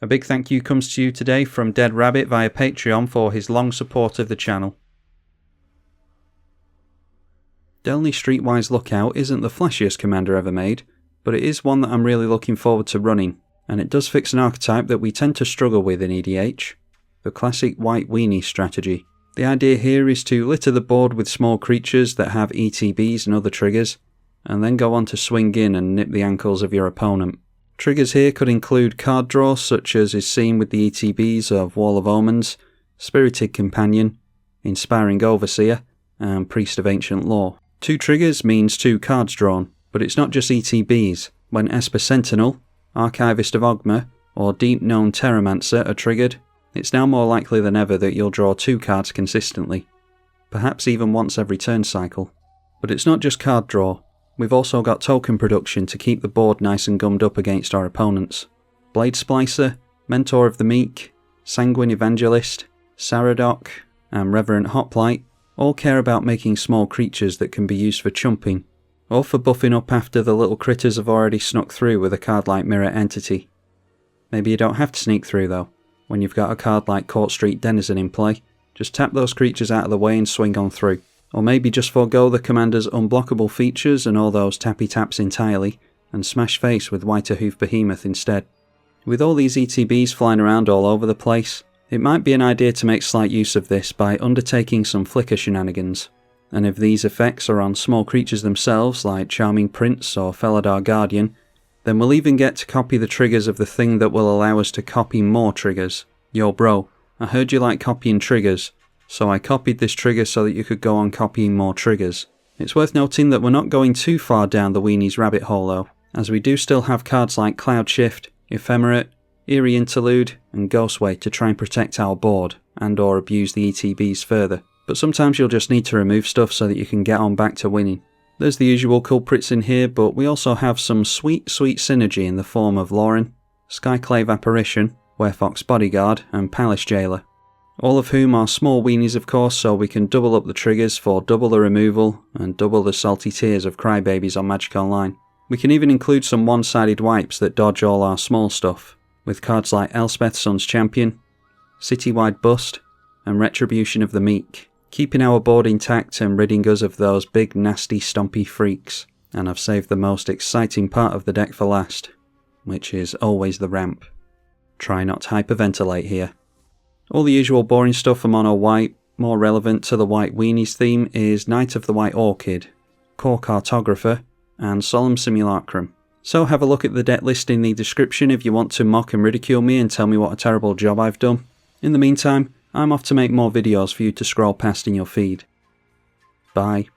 A big thank you comes to you today from Dead Rabbit via Patreon for his long support of the channel. Delney Streetwise Lookout isn't the flashiest commander ever made, but it is one that I'm really looking forward to running, and it does fix an archetype that we tend to struggle with in EDH, the classic white weenie strategy. The idea here is to litter the board with small creatures that have ETBs and other triggers, and then go on to swing in and nip the ankles of your opponent. Triggers here could include card draw, such as is seen with the ETBs of Wall of Omens, Spirited Companion, Inspiring Overseer, and Priest of Ancient Lore. 2 triggers means 2 cards drawn, but it's not just ETBs. When Esper Sentinel, Archivist of Ogma, or Deep Known Terramancer are triggered, it's now more likely than ever that you'll draw 2 cards consistently, perhaps even once every turn cycle. But it's not just card draw. We've also got token production to keep the board nice and gummed up against our opponents. Blade Splicer, Mentor of the Meek, Sanguine Evangelist, Saradoc, and Reverent Hoplite all care about making small creatures that can be used for chumping, or for buffing up after the little critters have already snuck through with a card like Mirror Entity. Maybe you don't have to sneak through though. When you've got a card like Court Street Denizen in play, just tap those creatures out of the way and swing on through. Or maybe just forego the commander's unblockable features and all those tappy taps entirely, and smash face with Whiter Hoof Behemoth instead. With all these ETBs flying around all over the place, it might be an idea to make slight use of this by undertaking some flicker shenanigans. And if these effects are on small creatures themselves, like Charming Prince or Felidar Guardian, then we'll even get to copy the triggers of the thing that will allow us to copy more triggers. Yo bro, I heard you like copying triggers, so I copied this trigger so that you could go on copying more triggers. It's worth noting that we're not going too far down the weenies rabbit hole though, as we do still have cards like Cloud Shift, Ephemerate, Eerie Interlude, and Ghostway to try and protect our board, and or abuse the ETBs further. But sometimes you'll just need to remove stuff so that you can get on back to winning. There's the usual culprits in here, but we also have some sweet synergy in the form of Lauren, Skyclave Apparition, Werefox Bodyguard, and Palace Jailer. All of whom are small weenies of course, so we can double up the triggers for double the removal and double the salty tears of crybabies on Magic Online. We can even include some one-sided wipes that dodge all our small stuff, with cards like Elspeth Sun's Champion, Citywide Bust, and Retribution of the Meek, keeping our board intact and ridding us of those big nasty stompy freaks. And I've saved the most exciting part of the deck for last, which is always the ramp. Try not to hyperventilate here. All the usual boring stuff for mono white. More relevant to the white weenies theme is Knight of the White Orchid, Core Cartographer, and Solemn Simulacrum. So have a look at the deck list in the description if you want to mock and ridicule me and tell me what a terrible job I've done. In the meantime, I'm off to make more videos for you to scroll past in your feed. Bye.